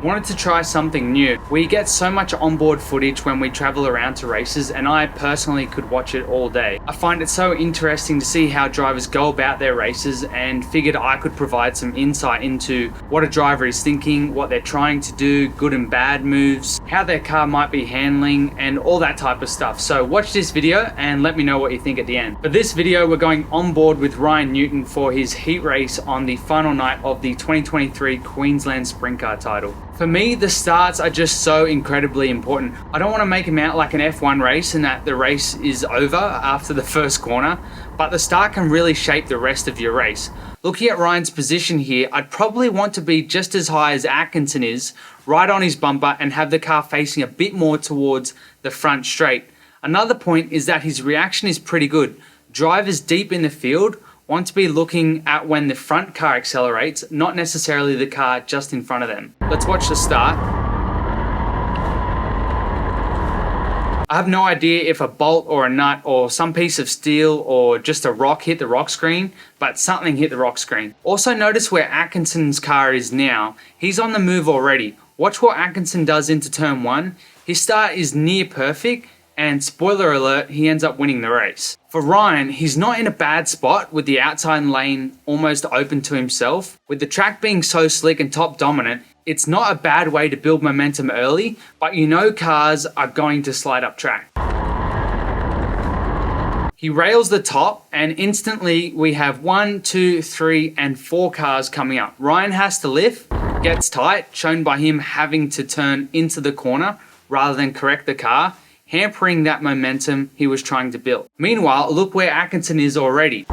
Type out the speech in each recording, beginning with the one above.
Wanted to try something new. We get so much onboard footage when we travel around to races, and I personally could watch it all day. I find it so interesting to see how drivers go about their races, and figured I could provide some insight into what a driver is thinking, what they're trying to do, good and bad moves, how their car might be handling, and all that type of stuff. So watch this video and let me know what you think at the end. For this video, we're going on board with Ryan Newton for his heat race on the final night of the 2023 Queensland Sprint Car title. For me, the starts are just so incredibly important. I don't want to make them out like an F1 race and that the race is over after the first corner, but the start can really shape the rest of your race. Looking at Ryan's position here, I'd probably want to be just as high as Atkinson is, right on his bumper, and have the car facing a bit more towards the front straight. Another point is that his reaction is pretty good. Drivers deep in the field want to be looking at when the front car accelerates, not necessarily the car just in front of them. Let's watch the start. I have no idea if a bolt or a nut or some piece of steel or just a rock hit the rock screen, but something hit the rock screen. Also notice where Atkinson's car is now. He's on the move already. Watch what Atkinson does into turn 1. His start is near perfect, and spoiler alert, he ends up winning the race. For Ryan, he's not in a bad spot with the outside lane almost open to himself. With the track being so slick and top dominant, it's not a bad way to build momentum early, but you know cars are going to slide up track. He rails the top, and instantly we have 1, 2, 3, and 4 cars coming up. Ryan has to lift, gets tight, shown by him having to turn into the corner rather than correct the car, hampering that momentum he was trying to build. Meanwhile, look where Atkinson is already.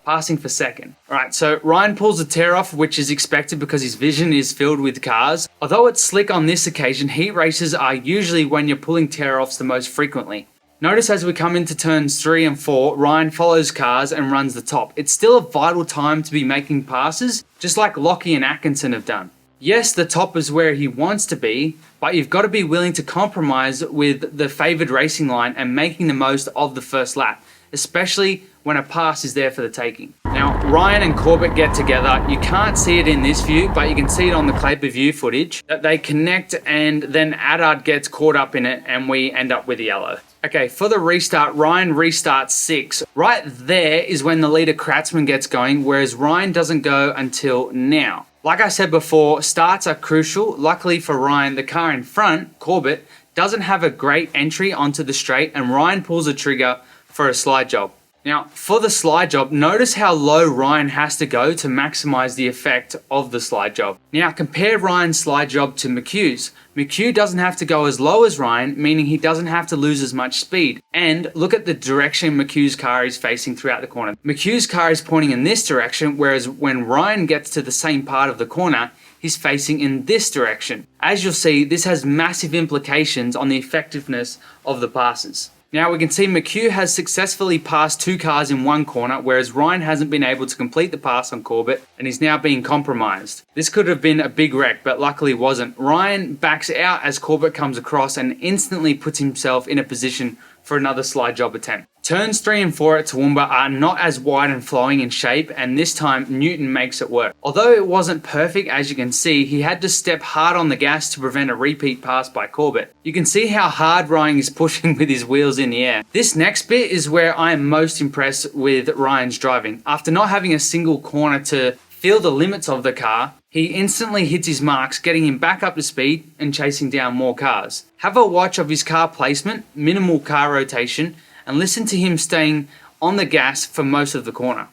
Passing for second. Alright, so Ryan pulls a tear off, which is expected because his vision is filled with cars. Although it's slick on this occasion, heat races are usually when you're pulling tear offs the most frequently. Notice as we come into turns 3 and 4, Ryan follows cars and runs the top. It's still a vital time to be making passes, just like Lockie and Atkinson have done. Yes, the top is where he wants to be, but you've got to be willing to compromise with the favoured racing line and making the most of the first lap, especially when a pass is there for the taking. Now, Ryan and Corbett get together. You can't see it in this view, but you can see it on the pay-per-view footage, that they connect and then Adard gets caught up in it and we end up with yellow. Okay, for the restart, Ryan restarts 6. Right there is when the leader Kratzmann gets going, whereas Ryan doesn't go until now. Like I said before, starts are crucial. Luckily for Ryan, the car in front, Corbett, doesn't have a great entry onto the straight, and Ryan pulls a trigger for a slide job. Now, for the slide job, notice how low Ryan has to go to maximize the effect of the slide job. Now, compare Ryan's slide job to McHugh's. McHugh doesn't have to go as low as Ryan, meaning he doesn't have to lose as much speed. And look at the direction McHugh's car is facing throughout the corner. McHugh's car is pointing in this direction, whereas when Ryan gets to the same part of the corner, he's facing in this direction. As you'll see, this has massive implications on the effectiveness of the passes. Now we can see McHugh has successfully passed 2 cars in one corner, whereas Ryan hasn't been able to complete the pass on Corbett and he's now being compromised. This could have been a big wreck, but luckily wasn't. Ryan backs out as Corbett comes across and instantly puts himself in a position for another slide job attempt. Turns 3 and 4 at Toowoomba are not as wide and flowing in shape, and this time Newton makes it work. Although it wasn't perfect, as you can see, he had to step hard on the gas to prevent a repeat pass by Corbett. You can see how hard Ryan is pushing with his wheels in the air. This next bit is where I am most impressed with Ryan's driving. After not having a single corner to feel the limits of the car, he instantly hits his marks, getting him back up to speed and chasing down more cars. Have a watch of his car placement, minimal car rotation, and listen to him staying on the gas for most of the corner.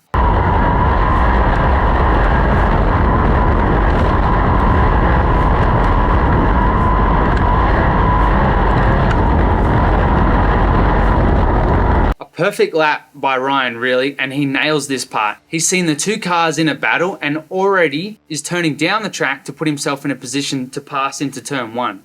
A perfect lap by Ryan, really, and he nails this part. He's seen the 2 cars in a battle and already is turning down the track to put himself in a position to pass into turn 1.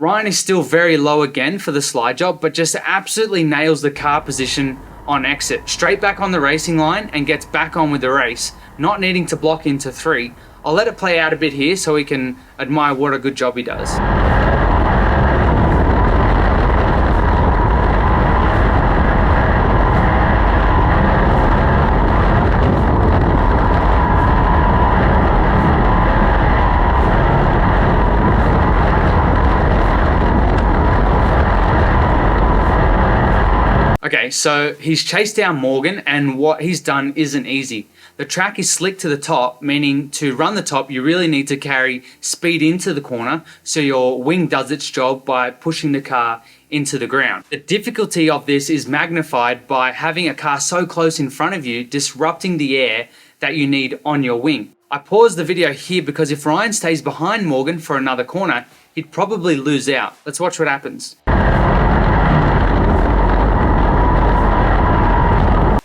Ryan is still very low again for the slide job, but just absolutely nails the car position on exit. Straight back on the racing line and gets back on with the race, not needing to block into 3. I'll let it play out a bit here so we can admire what a good job he does. Okay, so he's chased down Morgan, and what he's done isn't easy. The track is slick to the top, meaning to run the top, you really need to carry speed into the corner so your wing does its job by pushing the car into the ground. The difficulty of this is magnified by having a car so close in front of you, disrupting the air that you need on your wing. I paused the video here because if Ryan stays behind Morgan for another corner, he'd probably lose out. Let's watch what happens.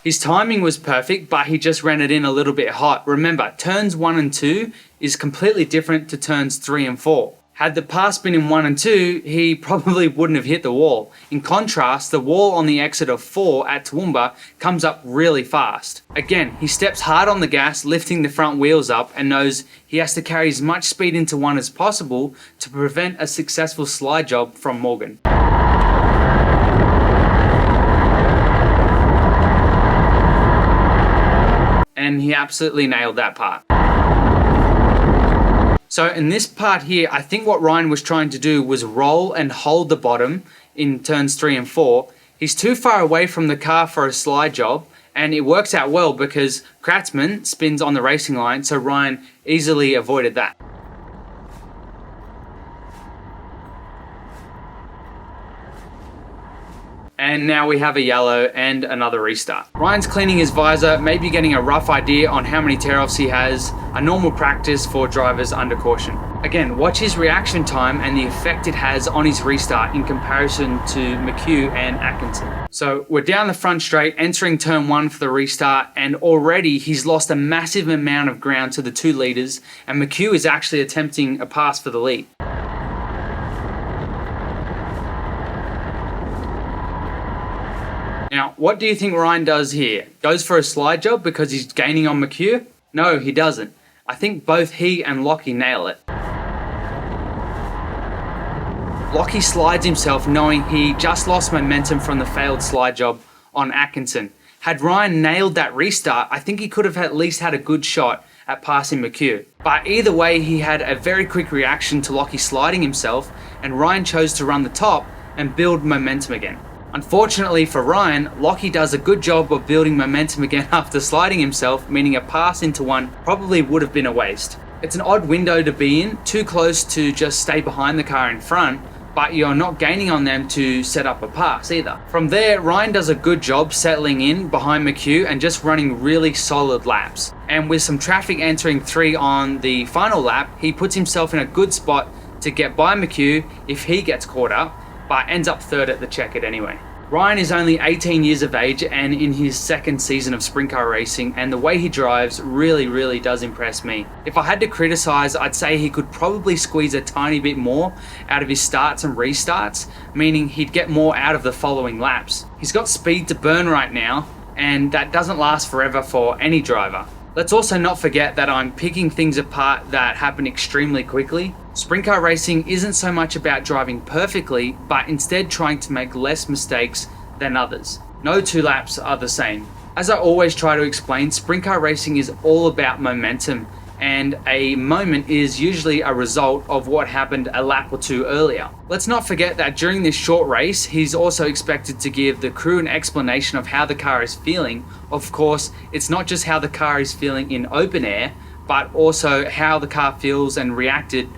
His timing was perfect, but he just ran it in a little bit hot. Remember, turns 1 and 2 is completely different to turns 3 and 4. Had the pass been in 1 and 2, he probably wouldn't have hit the wall. In contrast, the wall on the exit of 4 at Toowoomba comes up really fast. Again, he steps hard on the gas, lifting the front wheels up, and knows he has to carry as much speed into 1 as possible to prevent a successful slide job from Morgan. And he absolutely nailed that part. So in this part here, I think what Ryan was trying to do was roll and hold the bottom in turns 3 and 4. He's too far away from the car for a slide job, and it works out well because Kratzmann spins on the racing line, so Ryan easily avoided that. And now we have a yellow and another restart. Ryan's cleaning his visor, maybe getting a rough idea on how many tear-offs he has, a normal practice for drivers under caution. Again, watch his reaction time and the effect it has on his restart in comparison to McHugh and Atkinson. So we're down the front straight, entering turn 1 for the restart, and already he's lost a massive amount of ground to the 2 leaders, and McHugh is actually attempting a pass for the lead. Now, what do you think Ryan does here? Goes for a slide job because he's gaining on McHugh? No, he doesn't. I think both he and Lockie nail it. Lockie slides himself knowing he just lost momentum from the failed slide job on Atkinson. Had Ryan nailed that restart, I think he could have at least had a good shot at passing McHugh. But either way, he had a very quick reaction to Lockie sliding himself, and Ryan chose to run the top and build momentum again. Unfortunately for Ryan, Lockie does a good job of building momentum again after sliding himself, meaning a pass into 1 probably would have been a waste. It's an odd window to be in, too close to just stay behind the car in front, but you're not gaining on them to set up a pass either. From there, Ryan does a good job settling in behind McHugh and just running really solid laps. And with some traffic entering 3 on the final lap, he puts himself in a good spot to get by McHugh if he gets caught up, but ends up 3rd at the checkered anyway. Ryan is only 18 years of age and in his 2nd season of sprint car racing, and the way he drives really does impress me. If I had to criticize, I'd say he could probably squeeze a tiny bit more out of his starts and restarts, meaning he'd get more out of the following laps. He's got speed to burn right now, and that doesn't last forever for any driver. Let's also not forget that I'm picking things apart that happen extremely quickly. Sprint car racing isn't so much about driving perfectly, but instead trying to make less mistakes than others. No 2 laps are the same. As I always try to explain, sprint car racing is all about momentum, and a moment is usually a result of what happened a lap or 2 earlier. Let's not forget that during this short race, he's also expected to give the crew an explanation of how the car is feeling. Of course, it's not just how the car is feeling in open air, but also how the car feels and reacted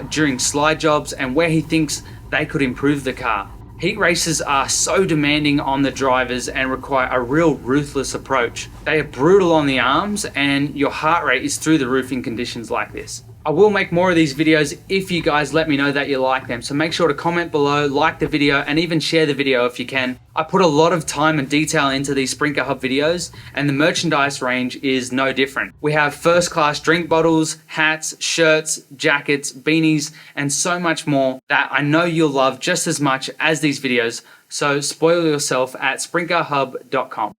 during slide jobs and where he thinks they could improve the car. Heat races are so demanding on the drivers and require a real ruthless approach. They are brutal on the arms, and your heart rate is through the roof in conditions like this. I will make more of these videos if you guys let me know that you like them, so make sure to comment below, like the video, and even share the video if you can. I put a lot of time and detail into these Sprint Car Hub videos, and the merchandise range is no different. We have first class drink bottles, hats, shirts, jackets, beanies, and so much more that I know you'll love just as much as these videos, so spoil yourself at sprintcarhub.com.